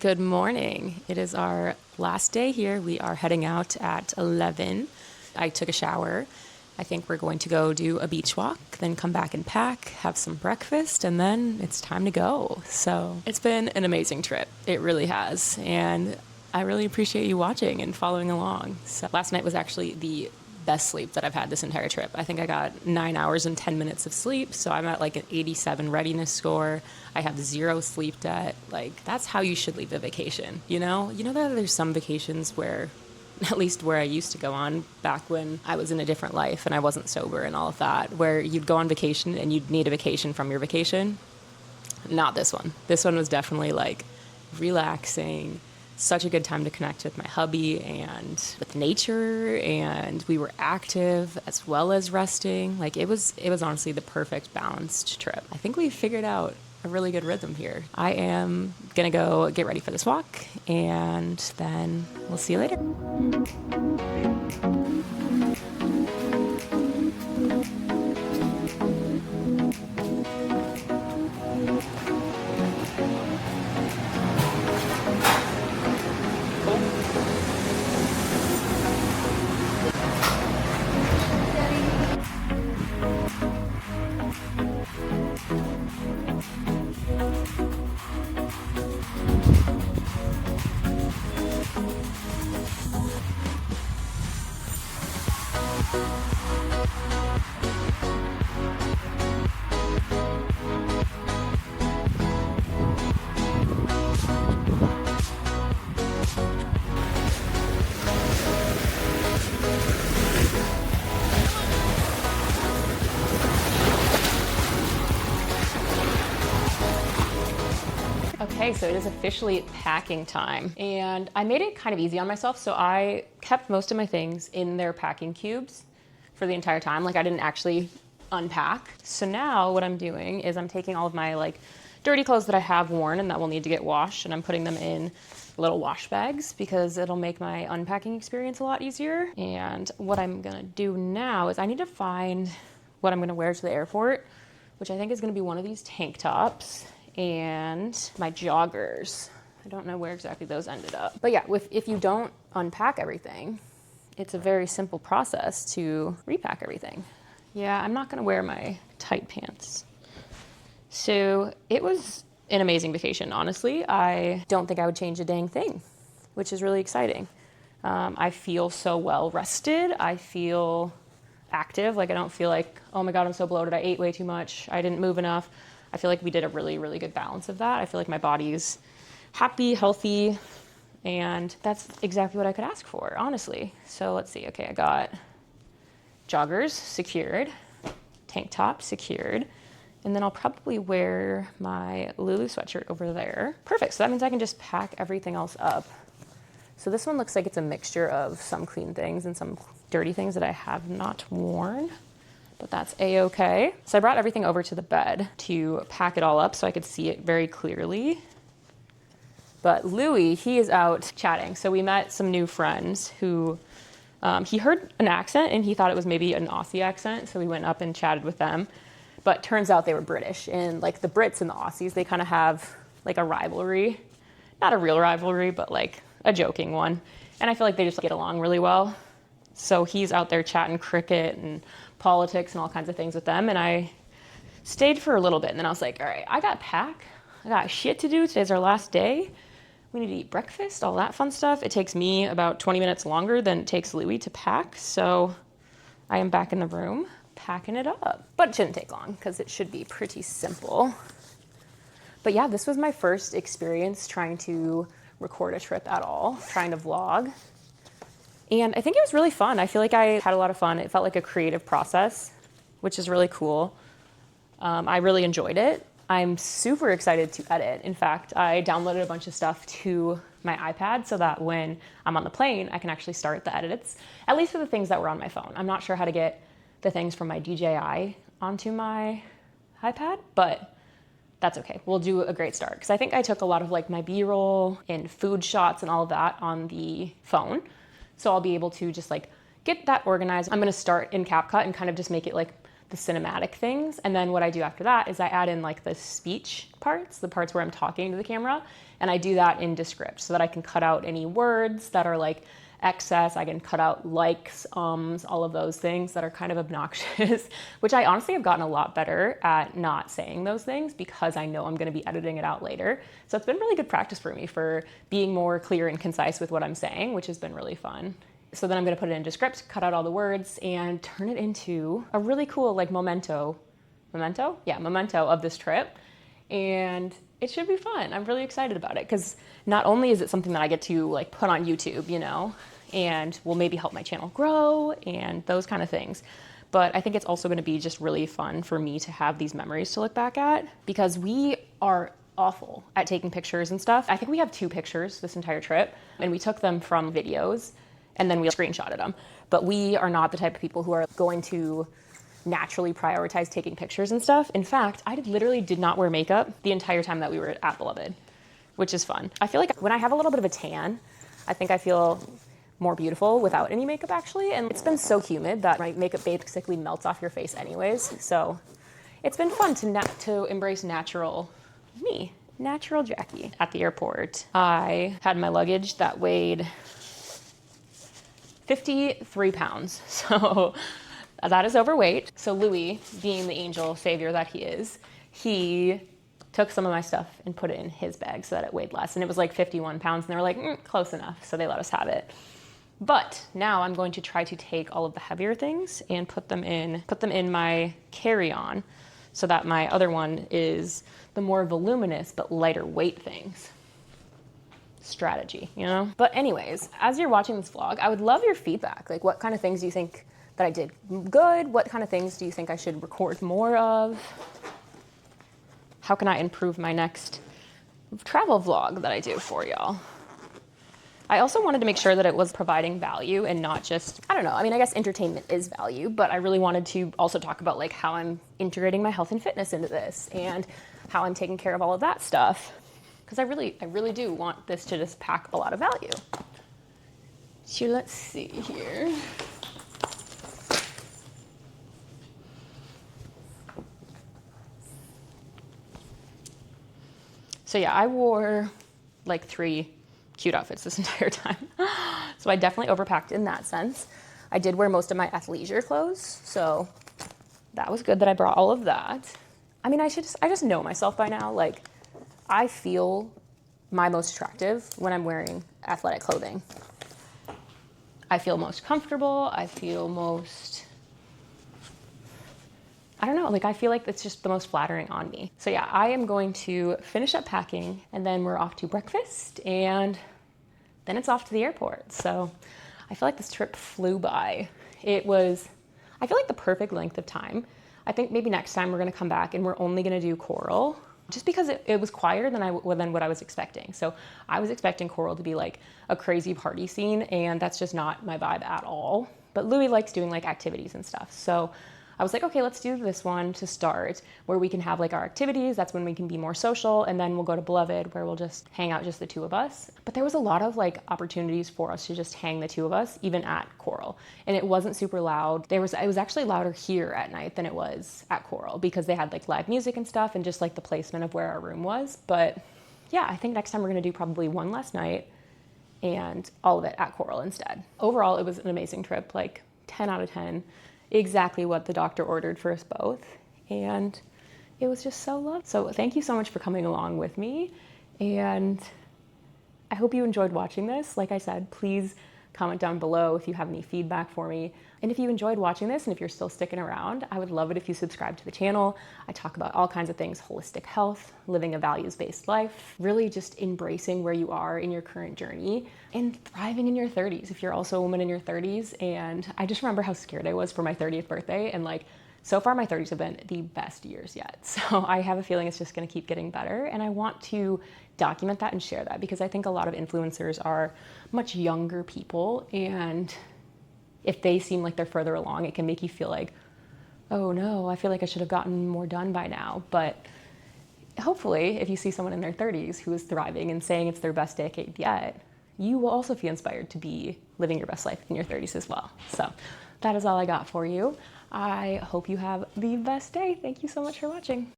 Good morning. It is our last day here. We are heading out at 11. I took a shower. I think we're going to go do a beach walk, then come back and pack, have some breakfast, and then it's time to go. So it's been an amazing trip. It really has. And I really appreciate you watching and following along. So last night was actually the best sleep that I've had this entire trip. I think I got 9 hours and 10 minutes of sleep, so I'm at like an 87 readiness score. I have 0 sleep debt. Like, that's how you should leave a vacation, you know? You know that there's some vacations where, at least where I used to go on back when I was in a different life and I wasn't sober and all of that, where you'd go on vacation and you'd need a vacation from your vacation. Not this one. This one was definitely like relaxing, such a good time to connect with my hubby and with nature, and we were active as well as resting. Like, it was honestly the perfect balanced trip. I think we figured out a really good rhythm here. I am gonna go get ready for this walk, and then we'll see you later. Okay, so it is officially packing time, and I made it kind of easy on myself. So I kept most of my things in their packing cubes for the entire time. Like, I didn't actually unpack. So now what I'm doing is I'm taking all of my like dirty clothes that I have worn and that will need to get washed, and I'm putting them in little wash bags because it'll make my unpacking experience a lot easier. And what I'm gonna do now is I need to find what I'm gonna wear to the airport, which I think is gonna be one of these tank tops and my joggers. I don't know where exactly those ended up. But yeah, if you don't unpack everything, it's a very simple process to repack everything. Yeah, I'm not gonna wear my tight pants. So it was an amazing vacation, honestly. I don't think I would change a dang thing, which is really exciting. I feel so well rested. I feel active. Like, I don't feel like, oh my God, I'm so bloated. I ate way too much. I didn't move enough. I feel like we did a really, really good balance of that. I feel like my body's happy, healthy, and that's exactly what I could ask for, honestly. So let's see. Okay, I got joggers secured, tank top secured, and then I'll probably wear my Lulu sweatshirt over there. Perfect. So that means I can just pack everything else up. So this one looks like it's a mixture of some clean things and some dirty things that I have not worn, but that's a-okay. So I brought everything over to the bed to pack it all up so I could see it very clearly. But Louis, he is out chatting. So we met some new friends who, he heard an accent and he thought it was maybe an Aussie accent. So we went up and chatted with them, but turns out they were British. And like the Brits and the Aussies, they kind of have like a rivalry, not a real rivalry, but like a joking one. And I feel like they just get along really well. So he's out there chatting cricket and politics and all kinds of things with them. And I stayed for a little bit. And then I was like, all right, I got to pack. I got shit to do. Today's our last day. We need to eat breakfast, all that fun stuff. It takes me about 20 minutes longer than it takes Louis to pack. So I am back in the room packing it up. But it shouldn't take long because it should be pretty simple. But yeah, this was my first experience trying to record a trip at all, trying to vlog. And I think it was really fun. I feel like I had a lot of fun. It felt like a creative process, which is really cool. I really enjoyed it. I'm super excited to edit. In fact, I downloaded a bunch of stuff to my iPad so that when I'm on the plane, I can actually start the edits, at least for the things that were on my phone. I'm not sure how to get the things from my DJI onto my iPad, but that's okay. We'll do a great start. Because I think I took a lot of like my B-roll and food shots and all of that on the phone. So I'll be able to just like get that organized. I'm gonna start in CapCut and kind of just make it like the cinematic things. And then what I do after that is I add in like the speech parts, the parts where I'm talking to the camera. And I do that in Descript so that I can cut out any words that are like excess. I can cut out likes, all of those things that are kind of obnoxious, which I honestly have gotten a lot better at not saying those things because I know I'm going to be editing it out later. So it's been really good practice for me for being more clear and concise with what I'm saying, which has been really fun. So then I'm going to put it into Descript, cut out all the words, and turn it into a really cool like memento of this trip. And it should be fun. I'm really excited about it because not only is it something that I get to like put on YouTube, you know, and will maybe help my channel grow and those kind of things, but I think it's also going to be just really fun for me to have these memories to look back at because we are awful at taking pictures and stuff. I think we have 2 pictures this entire trip and we took them from videos and then we screenshotted them. But we are not the type of people who are going to naturally prioritize taking pictures and stuff. In fact, I literally did not wear makeup the entire time that we were at Beloved, which is fun. I feel like when I have a little bit of a tan, I think I feel more beautiful without any makeup actually. And it's been so humid that my makeup basically melts off your face anyways. So it's been fun to embrace natural me, natural Jackie. At the airport, I had my luggage that weighed 53 pounds. So that is overweight. So Louis, being the angel savior that he is, he took some of my stuff and put it in his bag so that it weighed less. And it was like 51 pounds. And they were like, close enough. So they let us have it. But now I'm going to try to take all of the heavier things and put them in my carry-on so that my other one is the more voluminous but lighter weight things. Strategy, you know? But anyways, as you're watching this vlog, I would love your feedback. Like, what kind of things do you think that I did good? What kind of things do you think I should record more of? How can I improve my next travel vlog that I do for y'all? I also wanted to make sure that it was providing value and not just, I don't know, I mean, I guess entertainment is value, but I really wanted to also talk about like how I'm integrating my health and fitness into this and how I'm taking care of all of that stuff. Because I really do want this to just pack a lot of value. So let's see here. So yeah, I wore like 3 cute outfits this entire time. So I definitely overpacked in that sense. I did wear most of my athleisure clothes, so that was good that I brought all of that. I mean, I just know myself by now. Like, I feel my most attractive when I'm wearing athletic clothing. I feel most comfortable. I feel most, I don't know, like I feel like it's just the most flattering on me. So yeah, I am going to finish up packing and then we're off to breakfast and then it's off to the airport. So I feel like this trip flew by. It was, I feel like the perfect length of time. I think maybe next time we're gonna come back and we're only gonna do Coral just because it was quieter than what I was expecting. So I was expecting Coral to be like a crazy party scene and that's just not my vibe at all. But Louis likes doing like activities and stuff. So I was like, okay, let's do this one to start where we can have like our activities. That's when we can be more social. And then we'll go to Beloved where we'll just hang out just the 2 of us. But there was a lot of like opportunities for us to just hang the 2 of us, even at Coral. And it wasn't super loud. It was actually louder here at night than it was at Coral because they had like live music and stuff and just like the placement of where our room was. But yeah, I think next time we're gonna do probably one last night and all of it at Coral instead. Overall, it was an amazing trip, like 10 out of 10. Exactly what the doctor ordered for us both. And it was just so lovely. So thank you so much for coming along with me. And I hope you enjoyed watching this. Like I said, please comment down below if you have any feedback for me. And if you enjoyed watching this and if you're still sticking around, I would love it if you subscribe to the channel. I talk about all kinds of things: holistic health, living a values-based life, really just embracing where you are in your current journey and thriving in your 30s if you're also a woman in your 30s. And I just remember how scared I was for my 30th birthday. And like, so far my 30s have been the best years yet. So I have a feeling it's just gonna keep getting better. And I want to document that and share that because I think a lot of influencers are much younger people, and if they seem like they're further along, it can make you feel like, oh no, I feel like I should have gotten more done by now. But hopefully, if you see someone in their 30s who is thriving and saying it's their best decade yet, you will also feel inspired to be living your best life in your 30s as well. So that is all I got for you. I hope you have the best day. Thank you so much for watching.